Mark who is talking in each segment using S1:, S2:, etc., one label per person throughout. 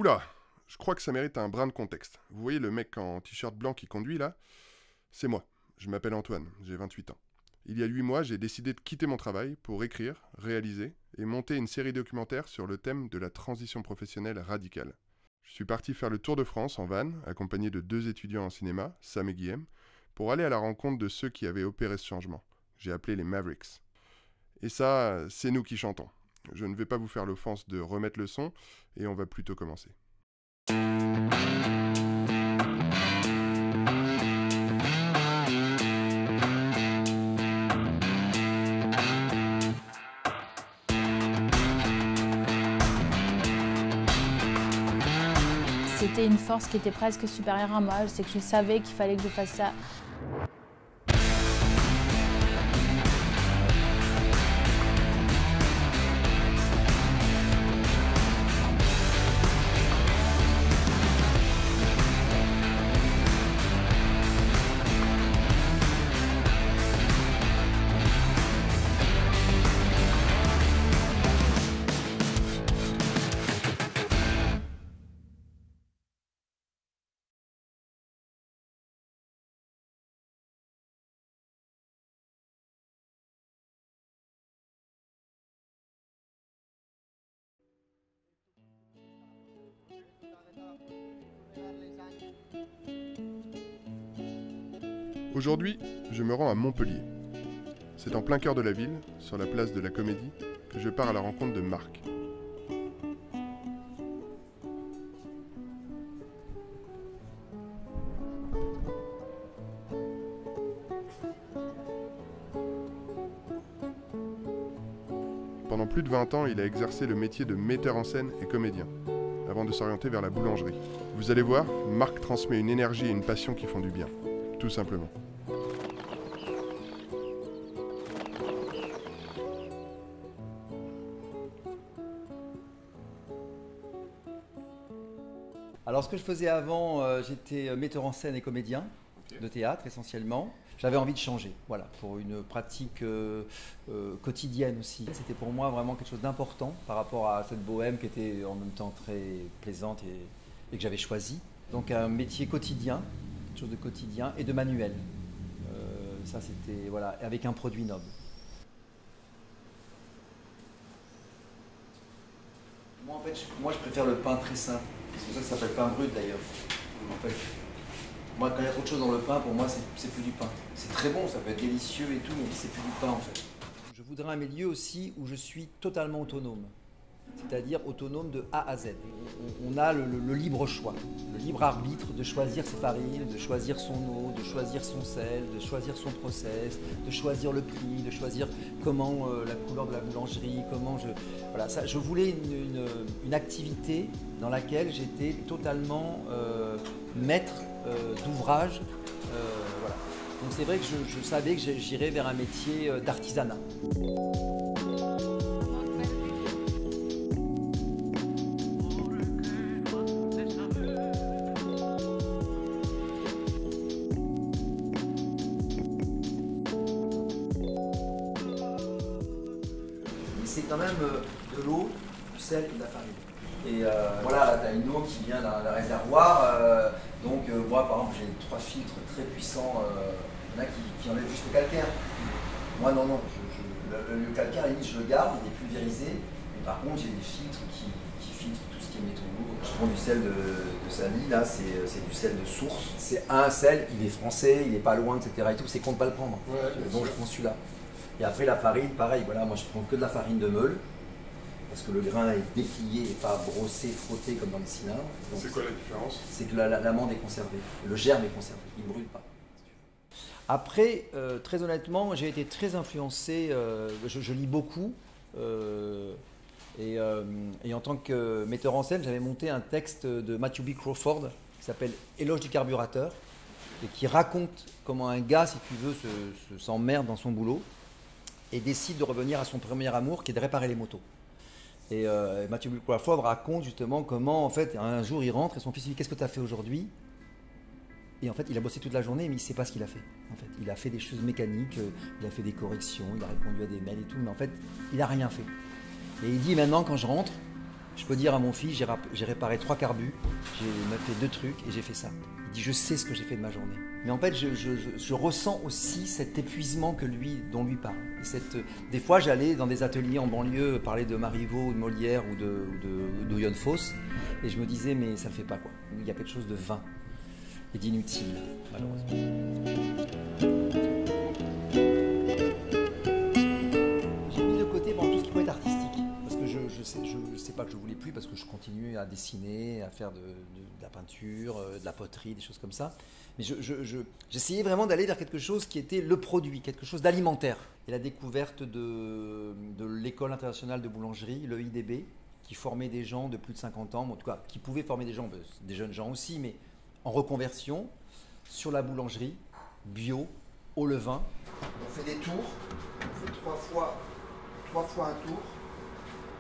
S1: Oula, je crois que ça mérite un brin de contexte. Vous voyez le mec en t-shirt blanc qui conduit là? C'est moi. Je m'appelle Antoine, j'ai 28 ans. Il y a 8 mois, j'ai décidé de quitter mon travail pour écrire, réaliser et monter une série documentaire sur le thème de la transition professionnelle radicale. Je suis parti faire le tour de France en van, accompagné de 2 étudiants en cinéma, Sam et Guillaume, pour aller à la rencontre de ceux qui avaient opéré ce changement. J'ai appelé les Mavericks. Et ça, c'est nous qui chantons. Je ne vais pas vous faire l'offense de remettre le son, et on va plutôt commencer.
S2: C'était une force qui était presque supérieure à moi, c'est que je savais qu'il fallait que je fasse ça.
S1: Aujourd'hui, je me rends à Montpellier. C'est en plein cœur de la ville, sur la place de la Comédie, que je pars à la rencontre de Marc. Pendant plus de 20 ans, il a exercé le métier de metteur en scène et comédien, avant de s'orienter vers la boulangerie. Vous allez voir, Marc transmet une énergie et une passion qui font du bien, tout simplement.
S3: Alors ce que je faisais avant, j'étais metteur en scène et comédien de théâtre essentiellement. J'avais envie de changer, voilà, pour une pratique quotidienne aussi. C'était pour moi vraiment quelque chose d'important par rapport à cette bohème qui était en même temps très plaisante et que j'avais choisie. Donc un métier quotidien, quelque chose de quotidien et de manuel. Ça c'était, voilà, avec un produit noble. Moi en fait, je préfère le pain très simple. C'est pour ça que ça s'appelle pain brut d'ailleurs. En fait, moi, quand il y a trop de choses dans le pain, pour moi, c'est plus du pain. C'est très bon, ça peut être délicieux et tout, mais c'est plus du pain en fait. Je voudrais un milieu aussi où je suis totalement autonome. C'est-à-dire autonome de A à Z. On a le libre choix, le libre arbitre de choisir ses farines, de choisir son eau, de choisir son sel, de choisir son process, de choisir le prix, de choisir comment la couleur de la boulangerie, comment je... Voilà, ça, je voulais une activité dans laquelle j'étais totalement maître d'ouvrage. Voilà. Donc c'est vrai que je savais que j'irais vers un métier d'artisanat. C'est quand même de l'eau, du sel et de la farine. Et voilà, tu as une eau qui vient d'un réservoir. Donc moi par exemple j'ai 3 filtres très puissants. Il y en a qui enlèvent juste le calcaire. Moi non, le calcaire à la limite je le garde, il est pulvérisé. Mais par contre j'ai des filtres qui filtrent tout ce qui est métaux lourds. Je prends du sel de Sali, là c'est du sel de source. C'est un sel, il est français, il n'est pas loin, etc. Et tout, c'est qu'on ne peut pas le prendre. Ouais, donc je prends celui-là. Et après la farine, pareil, voilà, moi je prends que de la farine de meule, parce que le grain est déplié et pas brossé, frotté comme dans les cylindres.
S1: C'est quoi la différence?
S3: C'est que l'amande est conservée, le germe est conservé, il ne brûle pas. Après, très honnêtement, j'ai été très influencé, je lis beaucoup, et en tant que metteur en scène, j'avais monté un texte de Matthew B. Crawford qui s'appelle Éloge du carburateur, et qui raconte comment un gars, si tu veux, s'emmerde dans son boulot, et décide de revenir à son premier amour qui est de réparer les motos. Et Matthew B. Crawford raconte justement comment en fait un jour il rentre et son fils lui dit « Qu'est-ce que tu as fait aujourd'hui ?» Et en fait il a bossé toute la journée mais il ne sait pas ce qu'il a fait. En fait, il a fait des choses mécaniques, il a fait des corrections, il a répondu à des mails et tout, mais en fait il n'a rien fait. Et il dit « Maintenant quand je rentre, Je peux dire à mon fils, j'ai réparé 3 carbus, j'ai fait 2 trucs et j'ai fait ça. Il dit, je sais ce que j'ai fait de ma journée. Mais en fait, je ressens aussi cet épuisement dont lui parle. Des fois, j'allais dans des ateliers en banlieue parler de Marivaux ou de Molière ou de Jon Fosse et je me disais, mais ça ne le fait pas quoi. Il y a quelque chose de vain et d'inutile, malheureusement. J'ai mis de côté tout ce qui peut être artistique. Je sais pas que je voulais plus parce que je continue à dessiner, à faire de la peinture, de la poterie, des choses comme ça. Mais j'essayais vraiment d'aller vers quelque chose qui était le produit, quelque chose d'alimentaire. Et la découverte de l'école internationale de boulangerie, le IDB, qui formait des gens de plus de 50 ans, en tout cas qui pouvaient former des gens, des jeunes gens aussi, mais en reconversion, sur la boulangerie, bio, au levain. On fait des tours, on fait 3 fois un tour.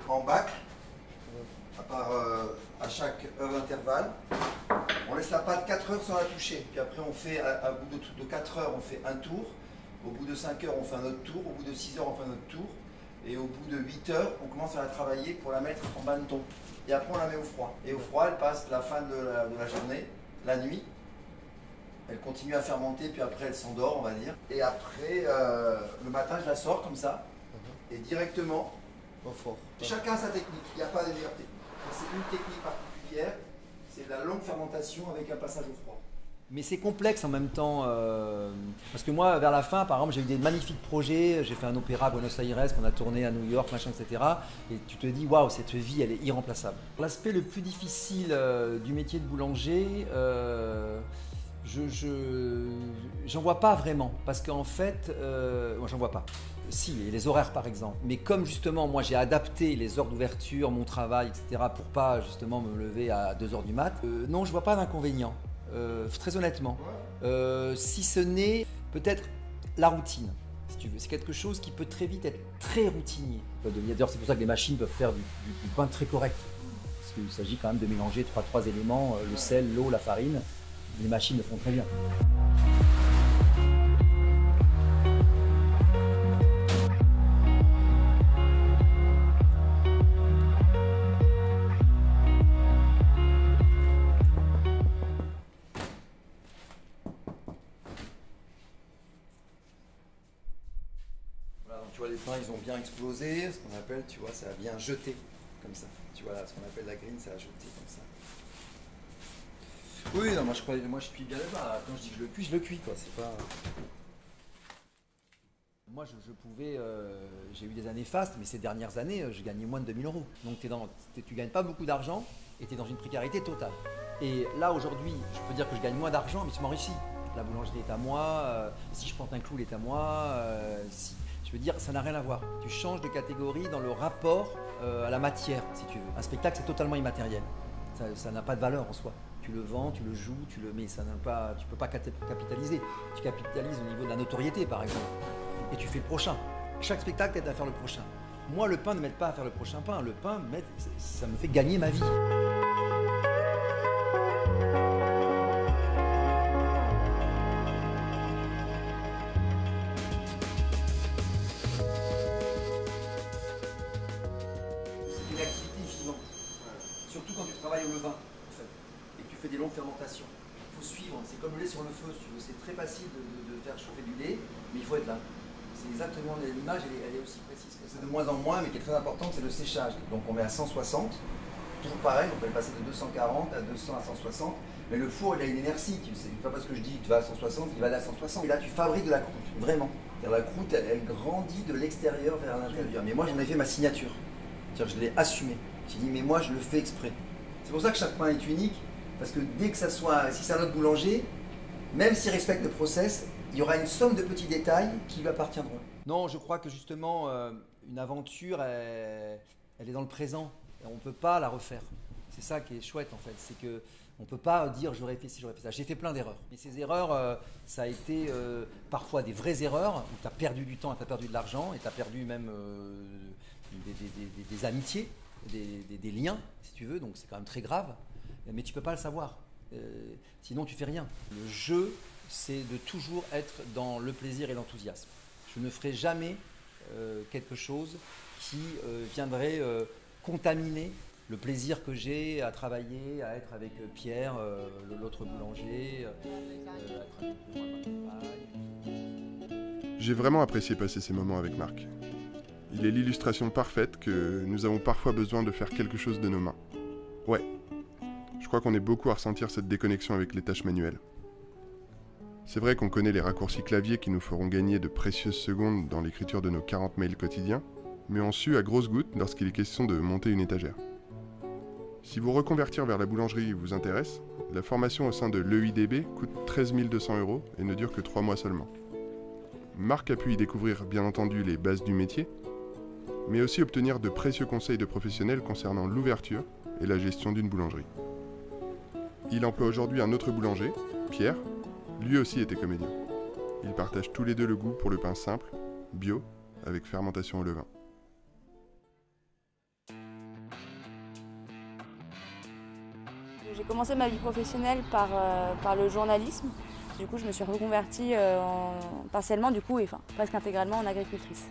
S3: En bac, à chaque heure d'intervalle. On laisse la pâte 4 heures sans la toucher. Puis après, on fait, à bout de 4 heures, on fait un tour. Au bout de 5 heures, on fait un autre tour. Au bout de 6 heures, on fait un autre tour. Et au bout de 8 heures, on commence à la travailler pour la mettre en banneton. Et après, on la met au froid. Et au froid, elle passe la fin de la journée, la nuit. Elle continue à fermenter, puis après, elle s'endort, on va dire. Et après, le matin, je la sors comme ça. Et directement, au four. Chacun sa technique, il n'y a pas de meilleure technique. C'est une technique particulière, c'est la longue fermentation avec un passage au froid. Mais c'est complexe en même temps, parce que moi, vers la fin, par exemple, j'ai eu des magnifiques projets, j'ai fait un opéra à Buenos Aires qu'on a tourné à New York, machin, etc. Et tu te dis, waouh, cette vie, elle est irremplaçable. L'aspect le plus difficile du métier de boulanger, j'en vois pas vraiment, parce qu'en fait, moi j'en vois pas. Si, les horaires par exemple, mais comme justement moi j'ai adapté les heures d'ouverture, mon travail, etc. pour pas justement me lever à 2h du mat, non je vois pas d'inconvénient, très honnêtement. Si ce n'est peut-être la routine, si tu veux. C'est quelque chose qui peut très vite être très routinier. D'ailleurs c'est pour ça que les machines peuvent faire du pain très correct, parce qu'il s'agit quand même de mélanger trois éléments, le sel, l'eau, la farine. Les machines le font très bien. Voilà, donc tu vois les pains ils ont bien explosé, ce qu'on appelle, tu vois, ça a bien jeté comme ça. Tu vois là, ce qu'on appelle la green, ça a jeté comme ça. Oui, non, moi je cuis bien là-bas. Quand je dis que je le cuis quoi. C'est pas. Moi je pouvais, j'ai eu des années fastes, mais ces dernières années, je gagnais moins de 2000 €. Donc tu gagnes pas beaucoup d'argent et tu es dans une précarité totale. Et là aujourd'hui, je peux dire que je gagne moins d'argent, mais je m'enrichis. La boulangerie est à moi, si je plante un clou, il est à moi. Je veux dire, ça n'a rien à voir. Tu changes de catégorie dans le rapport à la matière, si tu veux. Un spectacle, c'est totalement immatériel. Ça n'a pas de valeur en soi. Tu le vends, tu le joues, mais ça n'a pas, tu ne peux pas capitaliser. Tu capitalises au niveau de la notoriété, par exemple. Et tu fais le prochain. Chaque spectacle t'aide à faire le prochain. Moi, le pain ne m'aide pas à faire le prochain pain. Le pain, ça me fait gagner ma vie. C'est une activité vivante. Surtout quand tu travailles au levain, en fait, et que tu fais des longues fermentations. Il faut suivre. C'est comme le lait sur le feu, si tu veux. C'est très facile de faire chauffer du lait, mais il faut être là. C'est exactement l'image, elle est aussi précise que ça. De moins en moins, mais qui est très importante, c'est le séchage. Donc on met à 160, toujours pareil, on peut passer de 240 à 200 à 160. Mais le four, il a une inertie, tu sais, pas parce que je dis tu vas à 160, il va aller à 160. Et là, tu fabriques de la croûte, vraiment. La croûte, elle grandit de l'extérieur vers l'intérieur. Mais moi, j'en ai fait ma signature. C'est-à-dire, je l'ai assumé. J'ai dit, mais moi, je le fais exprès. C'est pour ça que chaque pain est unique, parce que dès que ça soit, si c'est un autre boulanger, même s'il respecte le process, il y aura une somme de petits détails qui lui appartiendront. Non, je crois que justement, une aventure, elle est dans le présent. Et on ne peut pas la refaire. C'est ça qui est chouette en fait. C'est qu'on ne peut pas dire j'aurais fait ci, j'aurais fait ça. J'ai fait plein d'erreurs. Mais ces erreurs, ça a été parfois des vraies erreurs où tu as perdu du temps, tu as perdu de l'argent et tu as perdu même des amitiés, des liens, si tu veux. Donc c'est quand même très grave. Mais tu ne peux pas le savoir. Sinon, tu ne fais rien. Le jeu, c'est de toujours être dans le plaisir et l'enthousiasme. Je ne ferai jamais quelque chose qui viendrait contaminer le plaisir que j'ai à travailler, à être avec Pierre, l'autre boulanger, à être avec moi, ma compagne.
S1: J'ai vraiment apprécié passer ces moments avec Marc. Il est l'illustration parfaite que nous avons parfois besoin de faire quelque chose de nos mains. Ouais, je crois qu'on est beaucoup à ressentir cette déconnexion avec les tâches manuelles. C'est vrai qu'on connaît les raccourcis clavier qui nous feront gagner de précieuses secondes dans l'écriture de nos 40 mails quotidiens, mais on sue à grosses gouttes lorsqu'il est question de monter une étagère. Si vous reconvertir vers la boulangerie vous intéresse, la formation au sein de l'EIDB coûte 13 200 € et ne dure que 3 mois seulement. Marc a pu y découvrir bien entendu les bases du métier, mais aussi obtenir de précieux conseils de professionnels concernant l'ouverture et la gestion d'une boulangerie. Il emploie aujourd'hui un autre boulanger, Pierre, lui aussi était comédien. Ils partagent tous les deux le goût pour le pain simple, bio, avec fermentation au levain.
S4: J'ai commencé ma vie professionnelle par le journalisme. Du coup, je me suis reconvertie partiellement, presque intégralement en agricultrice.